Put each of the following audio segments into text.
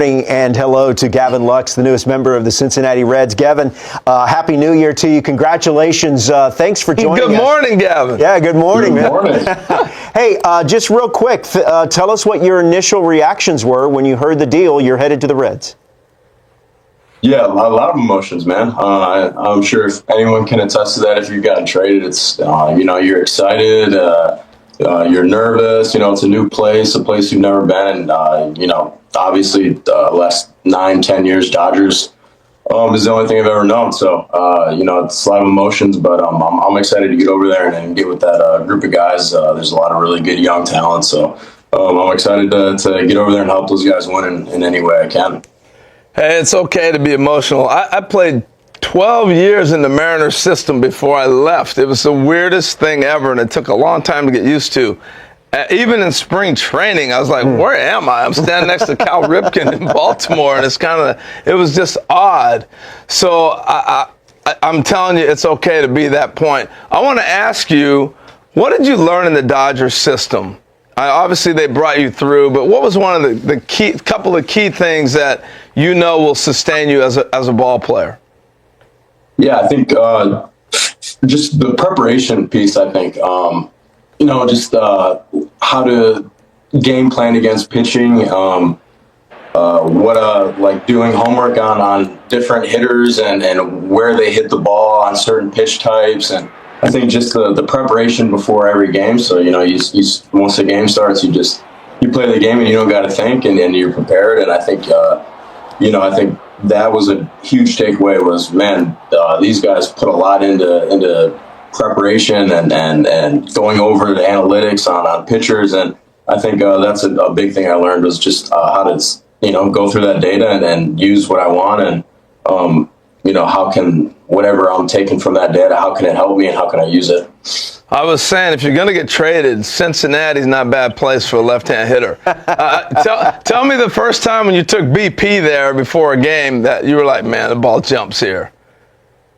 And hello to Gavin Lux, the newest member of the Cincinnati Reds. Gavin, Happy New Year to you. Congratulations. Thanks for joining us. Good morning, Gavin. Yeah, good morning, man. Good morning. Hey, just real quick, tell us what your initial reactions were when you heard the deal. You're headed to the Reds. Yeah, a lot of emotions, man. I'm sure if anyone can attest to that, if you've gotten traded, it's, you're excited, you're nervous, it's a new place, a place you've never been. And, obviously the last 9-10 years, Dodgers is the only thing I've ever known. So, it's a lot of emotions, but I'm excited to get over there and get with that group of guys. There's a lot of really good young talent. So I'm excited to get over there and help those guys win in any way I can. Hey, it's okay to be emotional. I played 12 years in the Mariners system before I left. It was the weirdest thing ever, and it took a long time to get used to. Even in spring training, I was like, where am I? I'm standing next to Cal Ripken in Baltimore, and it was just odd. So I'm telling you, it's okay to be that point. I want to ask you, what did you learn in the Dodgers system? Obviously, they brought you through, but what was one of the couple of key things that will sustain you as a ball player? Yeah, I think just the preparation piece, I think. Just how to game plan against pitching, like doing homework on different hitters and where they hit the ball on certain pitch types. And I think just the preparation before every game. So, you once the game starts, you play the game and you don't got to think and you're prepared. And I think, I think that was a huge takeaway was, man, these guys put a lot into preparation and going over the analytics on pitchers. And I think that's a big thing I learned was just how to, go through that data and use what I want. And, how can whatever I'm taking from that data, how can it help me and how can I use it? I was saying, if you're going to get traded, Cincinnati's not a bad place for a left-hand hitter. Tell me the first time when you took BP there before a game that you were like, man, the ball jumps here.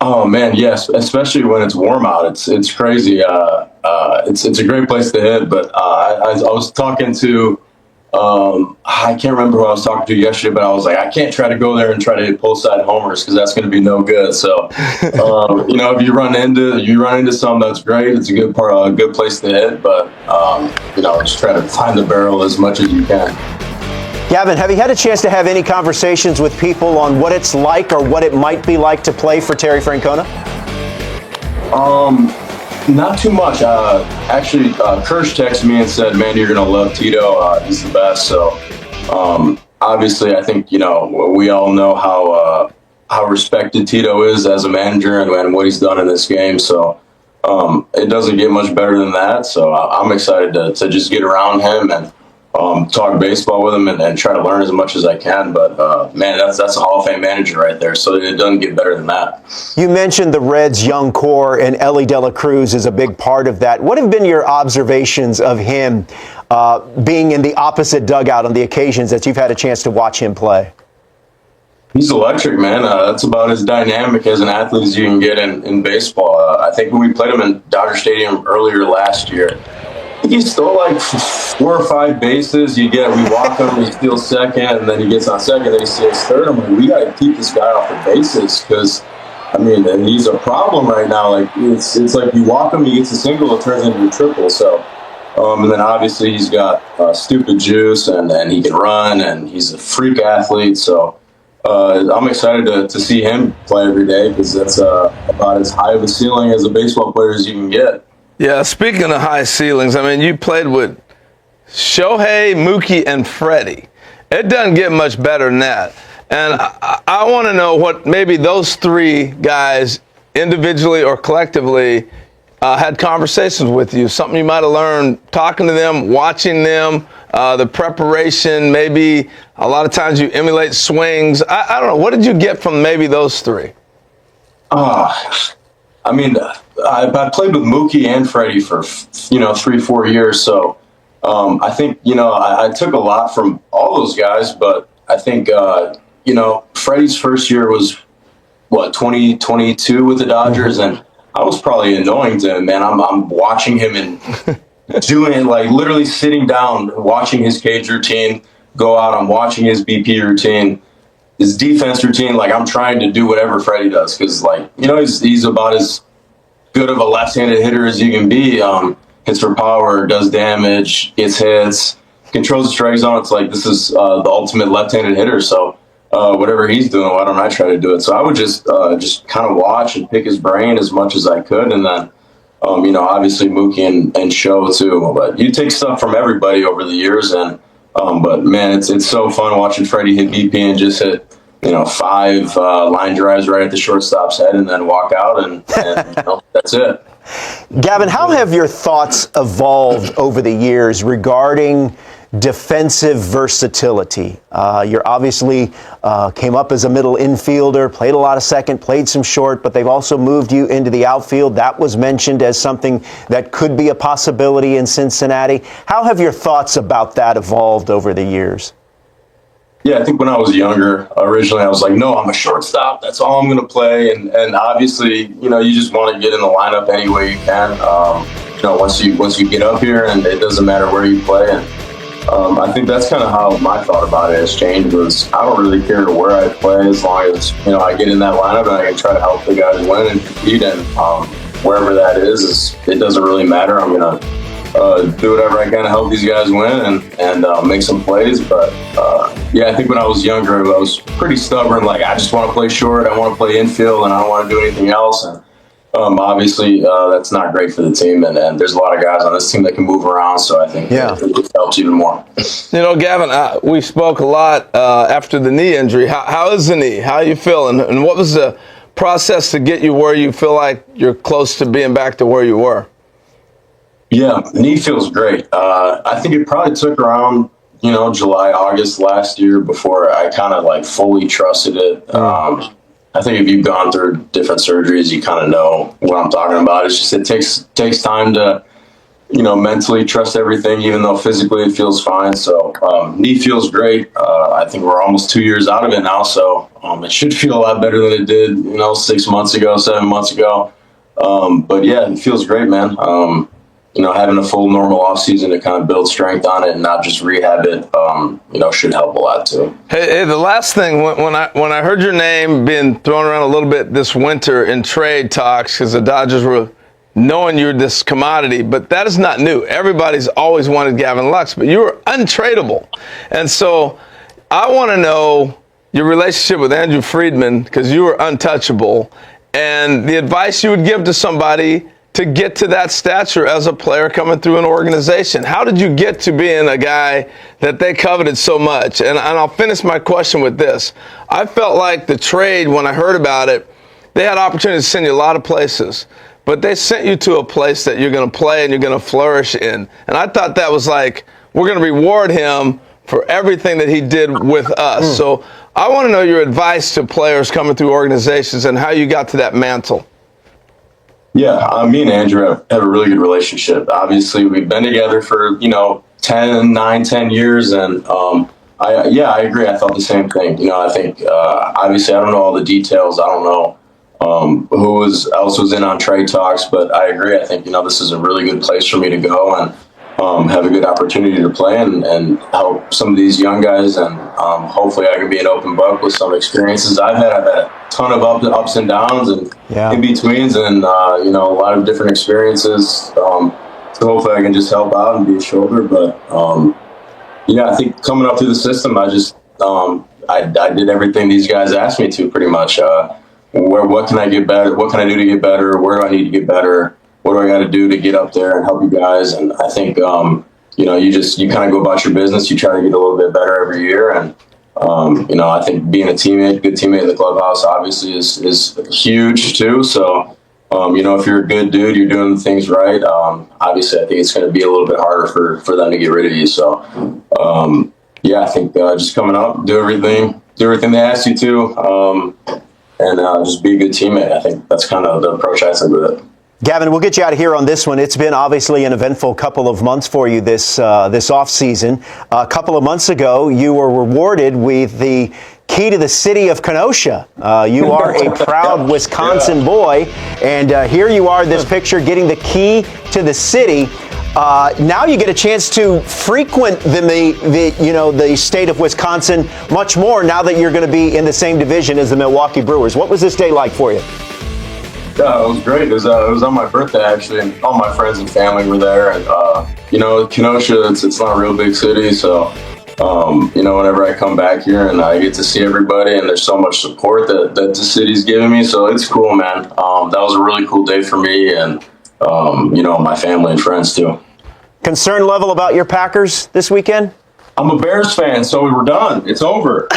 Oh man, yes, especially when it's warm out. It's crazy. It's a great place to hit. But I was talking to I can't remember who I was talking to yesterday, but I was like, I can't try to go there and try to hit pull side homers because that's going to be no good. So if you run into something, that's great. It's a good place to hit. But just try to find the barrel as much as you can. Gavin, have you had a chance to have any conversations with people on what it's like or what it might be like to play for Terry Francona? Not too much. Actually, Kirsch texted me and said, man, you're going to love Tito. He's the best. So, obviously, I think, we all know how respected Tito is as a manager and what he's done in this game. So, it doesn't get much better than that. So, I'm excited to just get around him and talk baseball with him and try to learn as much as I can. But, man, that's a Hall of Fame manager right there. So it doesn't get better than that. You mentioned the Reds' young core, and Elly De La Cruz is a big part of that. What have been your observations of him being in the opposite dugout on the occasions that you've had a chance to watch him play? He's electric, man. That's about as dynamic as an athlete as you can get in baseball. I think when we played him in Dodger Stadium earlier last year, he stole like 4 or 5 bases. We walk him, he steals second, and then he gets on second, then he steals third. I'm like, we got to keep this guy off the bases because, and he's a problem right now. Like it's like you walk him, he gets a single, it turns into a triple. So, and then obviously he's got stupid juice, and he can run, and he's a freak athlete. So, I'm excited to see him play every day because that's about as high of a ceiling as a baseball player as you can get. Yeah, speaking of high ceilings, you played with Shohei, Mooki, and Freddie. It doesn't get much better than that. And I want to know what maybe those 3 guys, individually or collectively, had conversations with you. Something you might have learned talking to them, watching them, the preparation, maybe a lot of times you emulate swings. I don't know. What did you get from maybe those 3? I played with Mooki and Freddie for 3-4 years, so I think I took a lot from all those guys. But I think Freddie's first year was 2022 with the Dodgers, and I was probably annoying to him, man. I'm watching him and doing literally sitting down, watching his cage routine, go out, I'm watching his BP routine, his defense routine. Like, I'm trying to do whatever Freddie does because, like, you know, he's about as good of a left-handed hitter as you can be. Hits for power, does damage, gets hits, controls the strike zone. It's like, this is the ultimate left-handed hitter. So whatever he's doing, why don't I try to do it? So I would just kind of watch and pick his brain as much as I could, and then you know, obviously Mooki and Show too. But you take stuff from everybody over the years, and but man, it's so fun watching Freddie hit BP and just hit, you know, 5 line drives right at the shortstop's head and then walk out, and you know, that's it. Gavin, how have your thoughts evolved over the years regarding defensive versatility? You're obviously came up as a middle infielder, played a lot of second, played some short, but they've also moved you into the outfield. That was mentioned as something that could be a possibility in Cincinnati. How have your thoughts about that evolved over the years? Yeah, I think when I was younger, originally I was like, no, I'm a shortstop. That's all I'm going to play. And obviously, you know, you just want to get in the lineup any way you can. You know, once you get up here, and it doesn't matter where you play. And I think that's kind of how my thought about it has changed. Was I don't really care where I play as long as, you know, I get in that lineup and I can try to help the guys win and compete. And wherever that is, it doesn't really matter. I'm going to do whatever I can to help these guys win and make some plays. But yeah, I think when I was younger, I was pretty stubborn. Like, I just want to play short, I want to play infield, and I don't want to do anything else. And obviously, that's not great for the team. And there's a lot of guys on this team that can move around, so I think it helps even more. You know, Gavin, we spoke a lot after the knee injury. How is the knee? How are you feeling? And what was the process to get you where you feel like you're close to being back to where you were? Yeah, knee feels great. I think it probably took around, you know, July, August last year before I kind of like fully trusted it. I think if you've gone through different surgeries, you kind of know what I'm talking about. It's just, it takes time to, you know, mentally trust everything, even though physically it feels fine. So knee feels great. I think we're almost 2 years out of it now, so it should feel a lot better than it did, you know, 6 months ago, 7 months ago. But yeah, it feels great, man. You know, having a full normal off season to kind of build strength on it and not just rehab it, you know, should help a lot too. Hey, the last thing, when I heard your name being thrown around a little bit this winter in trade talks, because the Dodgers were knowing you're this commodity, but that is not new. Everybody's always wanted Gavin Lux, but you were untradeable. And so I want to know your relationship with Andrew Freeman, because you were untouchable, and the advice you would give to somebody to get to that stature as a player coming through an organization. How did you get to being a guy that they coveted so much? And I'll finish my question with this. I felt like the trade, when I heard about it, they had opportunities to send you a lot of places, but they sent you to a place that you're going to play and you're going to flourish in. And I thought that was like, we're going to reward him for everything that he did with us. So I want to know your advice to players coming through organizations and how you got to that mantle. Yeah, me and Andrew have a really good relationship. Obviously, we've been together for, you know, 10 years. And I agree. I felt the same thing. You know, I think, obviously, I don't know all the details. I don't know who else was in on trade talks, but I agree. I think, you know, this is a really good place for me to go and have a good opportunity to play and help some of these young guys. And hopefully I can be an open book with some experiences I've had. I've had a ton of ups and downs and in-betweens and, you know, a lot of different experiences. So hopefully I can just help out and be a shoulder. But, yeah, I think coming up through the system, I just I did everything these guys asked me to pretty much. What can I get better? What can I do to get better? Where do I need to get better? What do I got to do to get up there and help you guys? And I think, you know, you kind of go about your business. You try to get a little bit better every year. And, you know, I think being a teammate, good teammate in the clubhouse, obviously is huge too. So, you know, if you're a good dude, you're doing things right. Obviously, I think it's going to be a little bit harder for them to get rid of you. So, yeah, I think just coming up, do everything they ask you to, and just be a good teammate. I think that's kind of the approach I took with it. Gavin, we'll get you out of here on this one. It's been obviously an eventful couple of months for you this offseason. A couple of months ago, you were rewarded with the key to the city of Kenosha. You are a proud Wisconsin boy, and here you are, this picture, getting the key to the city. Now you get a chance to frequent the state of Wisconsin much more now that you're going to be in the same division as the Milwaukee Brewers. What was this day like for you? Yeah, it was great. It was on my birthday, actually, and all my friends and family were there. And, Kenosha, it's not a real big city, so, whenever I come back here and I get to see everybody, and there's so much support that the city's giving me, so it's cool, man. That was a really cool day for me and, my family and friends, too. Concern level about your Packers this weekend? I'm a Bears fan, so we're done. It's over.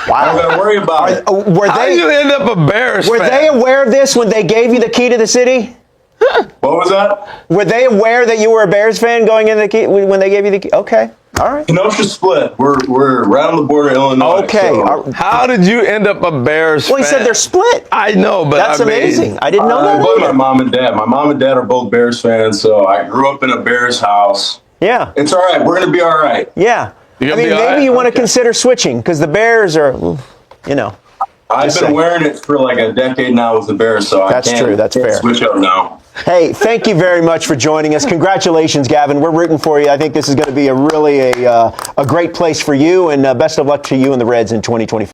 Wow. I don't got to worry about it. How did you end up a Bears Were fan? they aware of this when they gave you the key to the city? What was that? Were they aware that you were a Bears fan going in the key when they gave you the key? Okay. All right. Kenosha split. We're right on the border of Illinois. Okay. So. How did you end up a Bears fan? Well, he said they're split. I know, but That's amazing. I didn't know that. But my mom and dad. My mom and dad are both Bears fans, so I grew up in a Bears house. Yeah. It's all right. We're going to be all right. Yeah. You're I gonna mean, be all maybe right? you want to Okay. consider switching because the Bears are, I've Just been saying. wearing it for like a decade now with the Bears, so That's I can't, true. That's can't fair. switch up now. Hey, thank you very much for joining us. Congratulations, Gavin. We're rooting for you. I think this is going to be a great place for you, and best of luck to you and the Reds in 2024.